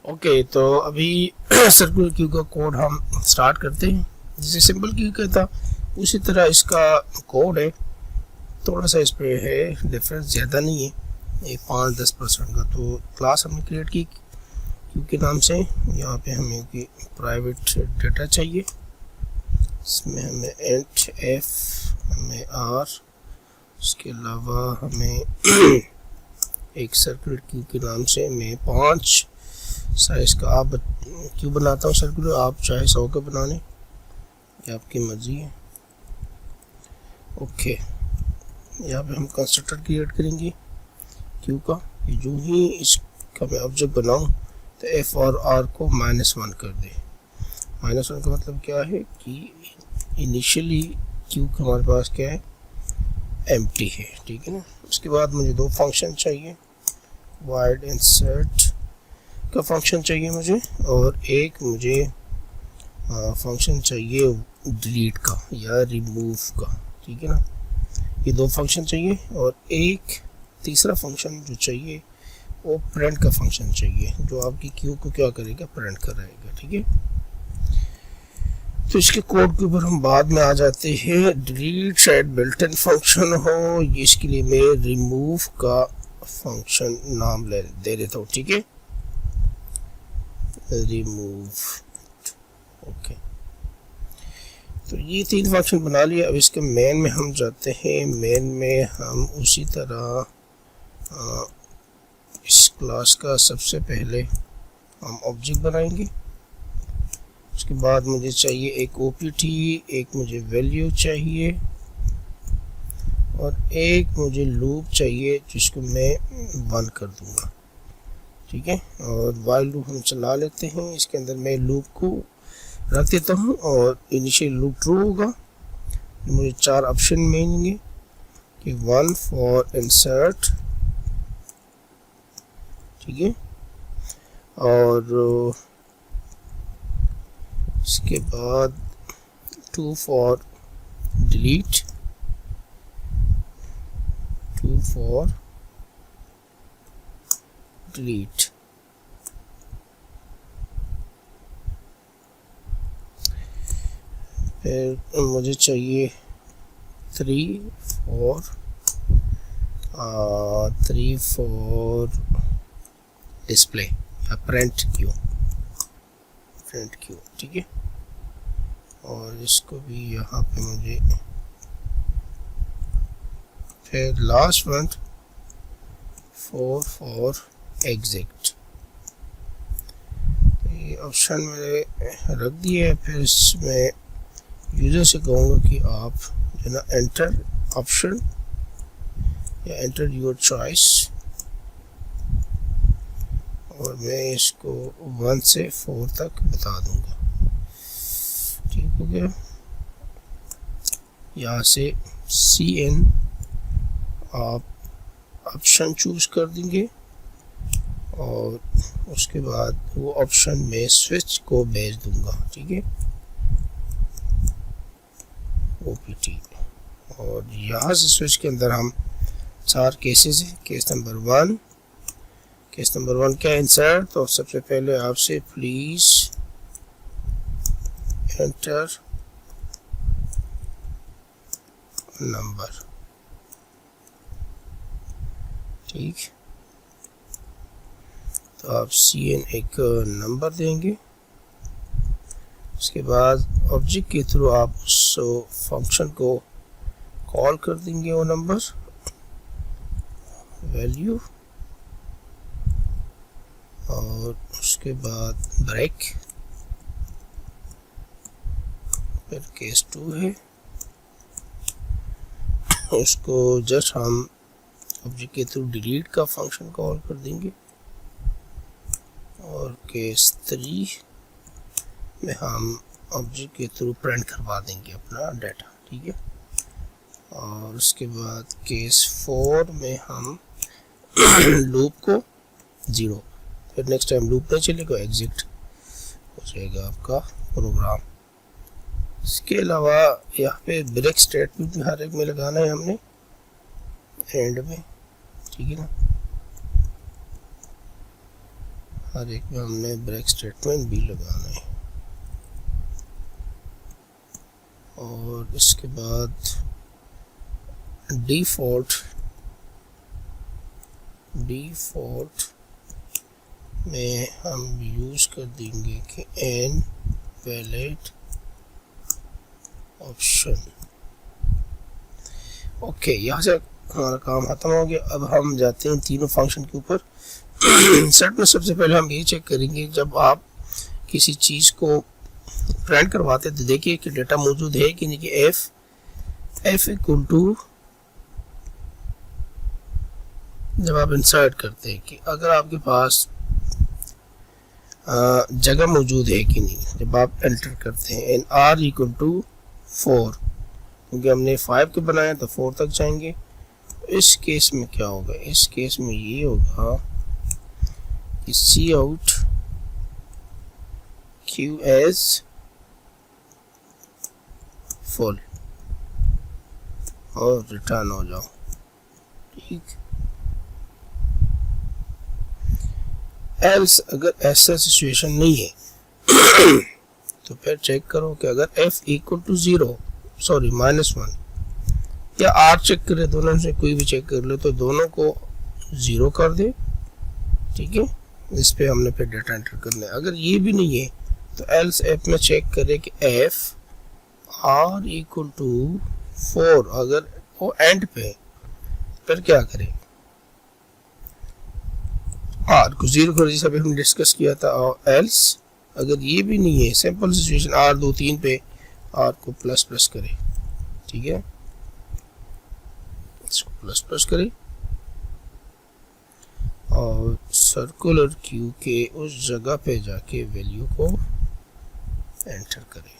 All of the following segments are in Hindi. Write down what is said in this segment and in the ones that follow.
ओके, तो अभी सर्कुलर क्यू का कोड हम स्टार्ट करते हैं। जैसे सिंपल क्यू का था उसी तरह इसका कोड है, थोड़ा सा इस पे है डिफरेंस, ज़्यादा नहीं है, एक 5-10% का। तो क्लास हमने क्रिएट की क्यू के नाम से। यहाँ पे हमें कि प्राइवेट डेटा चाहिए, इसमें हमें इंट एफ, हमें आर, उसके अलावा हमें एक सर्कुलर क्यू के नाम से मैं 5 साइज का आप क्यों बनाता हूँ सर्कुलर, आप चाहे 100 का बना लें, ये आपकी मर्जी है। ओके, यहाँ पे हम कंस्ट्रक्टर क्रिएट करेंगे क्यू का। जो ही इसका मैं ऑब्जेक्ट बनाऊँ तो एफ और आर को -1 कर दे। -1 का मतलब क्या है कि इनिशियली क्यू का हमारे पास क्या है, एम्प्टी है, ठीक है ना। उसके बाद मुझे 2 फंक्शन चाहिए, वाइड इंसर्ट का फंक्शन चाहिए मुझे, और एक मुझे फंक्शन चाहिए डिलीट का या रिमूव का, ठीक है ना। ये 2 फंक्शन चाहिए, और एक तीसरा फंक्शन जो चाहिए वो प्रिंट का फंक्शन चाहिए, जो आपकी क्यू को क्या करेगा, प्रिंट कराएगा, ठीक है। तो इसके कोड के ऊपर हम बाद में आ जाते हैं। डिलीट शायद बिल्ट इन फंक्शन हो, इसके लिए मैं रिमूव का फंक्शन नाम दे देता हूँ, ठीक है, रिमूव। ओके, तो ये 3 फंक्शन बना लिया। अब इसके मेन में हम जाते हैं। मेन में हम उसी तरह इस क्लास का सबसे पहले हम ऑब्जेक्ट बनाएंगे। उसके बाद मुझे चाहिए एक ओपीटी, एक मुझे वैल्यू चाहिए, और एक मुझे लूप चाहिए जिसको मैं 1 कर दूंगा, ठीक है। और वाइल लूप हम चला लेते हैं। इसके अंदर मैं लूप को रख देता हूँ और इनिशियल लूप ट्रू होगा। मुझे 4 ऑप्शन मिलेंगे कि 1 फॉर इंसर्ट, ठीक है, और इसके बाद 2 फॉर डिलीट, 2 फॉर डिलीट। फिर मुझे चाहिए 3 फॉर डिस्प्ले या प्रिंट क्यू, ठीक है। और इसको भी यहाँ पे मुझे, फिर लास्ट वन 4 फॉर एग्जिट। ये ऑप्शन मैंने रख दिए। फिर इसमें यूज़र से कहूँगा कि आप जो ना एंटर ऑप्शन या एंटर योर चॉइस, और मैं इसको 1 से 4 तक बता दूंगा, ठीक हो गया। यहाँ से CN आप ऑप्शन चूज कर देंगे, और उसके बाद वो ऑप्शन में स्विच को भेज दूंगा, ठीक है, OPT। और यहाँ से स्विच के अंदर हम 4 केसेस हैं। केस नंबर 1 क्या, इंसर्ट। तो सबसे पहले आपसे प्लीज एंटर नंबर, ठीक। तो आप CN एक नंबर देंगे। उसके बाद ऑब्जेक्ट के थ्रू आप उस फंक्शन को कॉल कर देंगे, वो नंबर, वैल्यू, और उसके बाद ब्रेक। फिर केस 2 है, उसको जस्ट हम ऑब्जेक्ट के थ्रू डिलीट का फंक्शन कॉल कर देंगे, और केस 3 में हम ऑब्जेक्ट के थ्रू प्रिंट करवा देंगे अपना डाटा, ठीक है। और उसके बाद केस 4 में हम लूप को 0, फिर नेक्स्ट टाइम लूप नहीं चलेगा, एग्जिट हो जाएगा आपका प्रोग्राम। इसके अलावा यहाँ पे ब्रेक स्टेटमेंट भी हर एक में लगाना है हमने एंड में, ठीक है ना। हर एक में हमने ब्रेक स्टेटमेंट भी लगाना है। और इसके बाद डिफ़ॉल्ट में हम यूज़ कर देंगे कि एन वैलिड ऑप्शन। ओके, यहाँ से हमारा काम खत्म हो गया। अब हम जाते हैं तीनों फंक्शन के ऊपर। सेट में सबसे पहले हम ये चेक करेंगे, जब आप किसी चीज़ को प्रिंट करवाते हैं तो देखिए कि डेटा मौजूद है कि नहीं, कि एफ इक्वल टू, जब आप इंसर्ट करते हैं कि अगर आपके पास जगह मौजूद है कि नहीं, जब आप एंटर करते हैं एन आर इक्वल टू 4, क्योंकि हमने 5 के बनाया तो 4 तक जाएंगे। तो इस केस में क्या होगा, इस केस में ये होगा कि सी आउट क्यू एज फुल और रिटर्न हो जाओ। ठीक, एल्स अगर ऐसा सिचुएशन नहीं है तो फिर चेक करो कि अगर f इक्वल टू 0, सॉरी -1 या r चेक करे, दोनों से कोई भी चेक कर ले तो दोनों को 0 कर दे। ठीक है, इस पे हमने फिर डेटा एंटर करना है। अगर ये भी नहीं है तो एल्स एफ में चेक करे कि f r इक्वल टू 4, अगर वो एंड पे, फिर क्या करें, r को 0 कर, जैसा भी हम डिस्कस किया था। और एल्स अगर ये भी नहीं है, सिंपल सिचुएशन, r 2 3 पे r को प्लस करे। ठीक है, इसको प्लस करे और सर्कुलर क्यू के उस जगह पे जाके वैल्यू को एंटर करें।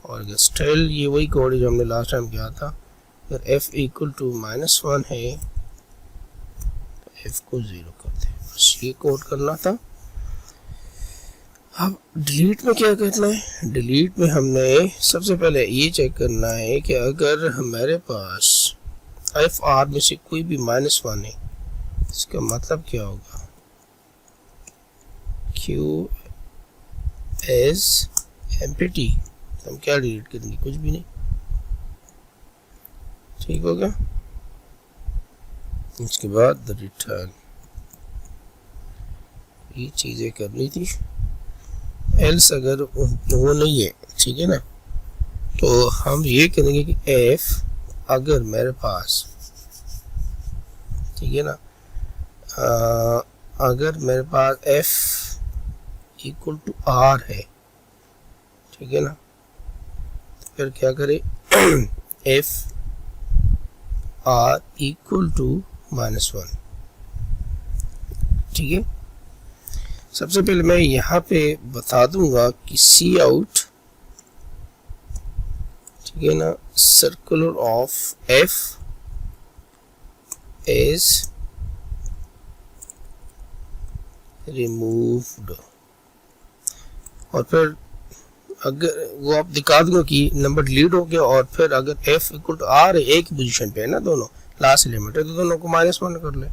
और अगर स्टिल ये वही कोड है जो हमने लास्ट टाइम किया था, अगर f इक्वल टू -1 है तो f को 0 कर दे। बस ये कोड करना था। अब डिलीट में क्या करना है, डिलीट में हमने सबसे पहले ये चेक करना है कि अगर हमारे पास एफ आर में से कोई भी -1 है, इसका मतलब क्या होगा, क्यू एज एम्प्टी, हम क्या डिलीट करेंगे, कुछ भी नहीं। ठीक हो गया। इसके बाद रिटर्न, ये चीज़ें करनी थी। एल्स अगर वो नहीं है, ठीक है ना, तो हम ये करेंगे कि एफ अगर मेरे पास, ठीक है ना, अगर मेरे पास एफ इक्वल टू आर है, ठीक है ना, तो फिर क्या करें, एफ आर इक्वल टू -1। ठीक है, सबसे पहले मैं यहाँ पे बता दूंगा कि सी आउट, ठीक है ना, circular of F is removed, और फिर अगर वो आप दिखा दूंगा कि नंबर डिलीट हो गया, और फिर अगर एफ इक्वल टू आर है, एक ही पोजीशन पे है ना, दोनों लास्ट एलिमेंट है, तो दोनों को -1 कर ले।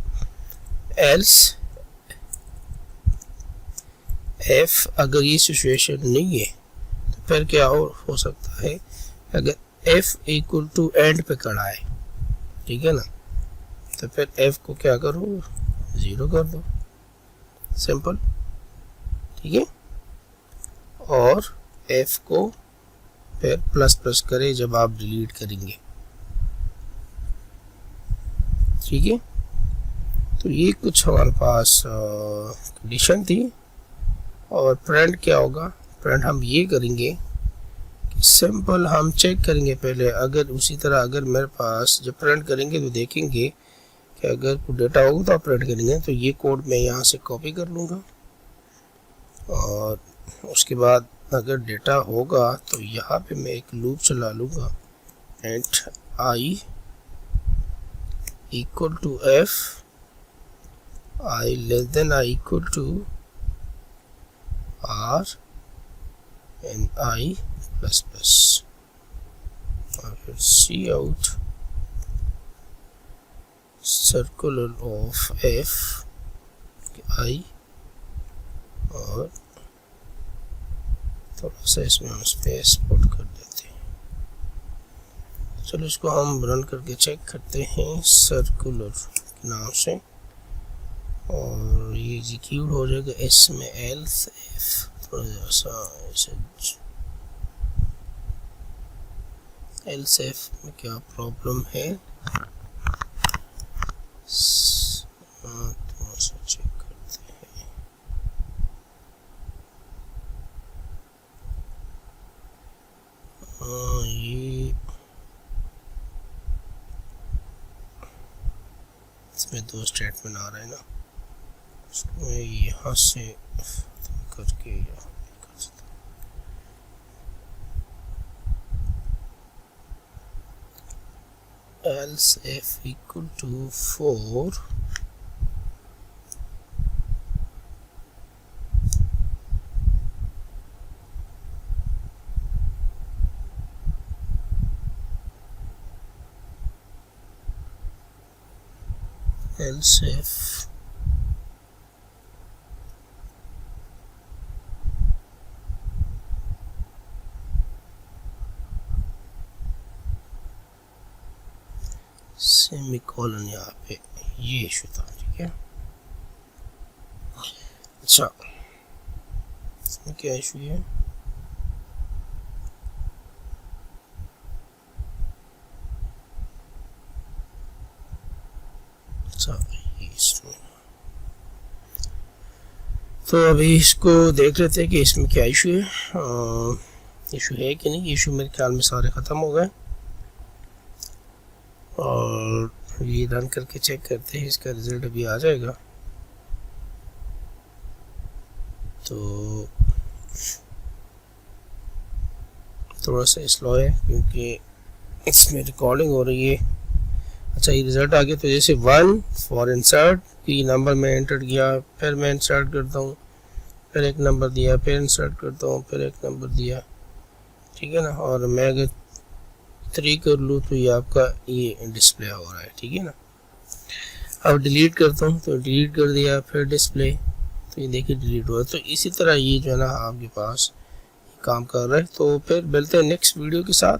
एल्स एफ अगर ये सिचुएशन नहीं है तो फिर क्या हो सकता है, अगर एफ इक्वल टू एंड पे खड़ा है, ठीक है ना, तो फिर एफ को क्या करो, 0 कर दो, सिंपल। ठीक है, और एफ को फिर प्लस करे जब आप डिलीट करेंगे। ठीक है, तो ये कुछ हमारे पास कंडीशन थी। और प्रिंट क्या होगा, प्रिंट हम ये करेंगे कि सिंपल हम चेक करेंगे पहले, अगर उसी तरह अगर मेरे पास जब प्रिंट करेंगे तो देखेंगे कि अगर कोई डेटा होगा तो आप प्रिंट करेंगे। तो ये कोड मैं यहाँ से कॉपी कर लूँगा, और उसके बाद अगर डेटा होगा तो यहाँ पे मैं एक लूप चला लूँगा, and I equal to F, I less than I equal to R, and I plus, और फिर C out circular of F, I और थोड़ा सा इसमें हम स्पेस पुट कर देते हैं। चलो इसको हम रन करके चेक करते हैं सर्कुलर के नाम से, और ये एग्जीक्यूट हो जाएगा। इसमें एल्स इफ थोड़ा सा एल्स इफ में क्या प्रॉब्लम है थोड़ा सा चेक करते हैं। ये इसमें दो स्टेटमेंट आ रहे हैं ना, इसको मैं यहाँ से करके यहाँ कर सकता हूँ। else if equal to 4 else if semicolon यहाँ पे ये इशू था, ठीक है। अच्छा इसमें क्या इशू है? अच्छा इसमें तो अभी इसको देख लेते हैं कि इसमें क्या इशू है। इशू है कि नहीं। इशू मेरे ख्याल में सारे ख़त्म हो गए, और ये रन करके चेक करते हैं। इसका रिजल्ट अभी आ जाएगा। तो थोड़ा सा स्लो है क्योंकि इसमें रिकॉर्डिंग हो रही है। अच्छा ये रिजल्ट आ गया। तो जैसे 1 फॉर इंसर्ट की नंबर में एंटर किया, फिर मैं इंसर्ट करता हूँ, फिर एक नंबर दिया, फिर इंसर्ट करता हूँ, फिर एक नंबर दिया, ठीक है ना। और मैं अगर 3 कर लूँ तो ये आपका ये डिस्प्ले हो रहा है, ठीक है ना। अब डिलीट करता हूँ तो डिलीट कर दिया, फिर डिस्प्ले, तो ये देखिए डिलीट हुआ। तो इसी तरह ये जो है ना आपके पास काम कर रहा है। तो फिर मिलते हैं नेक्स्ट वीडियो के साथ।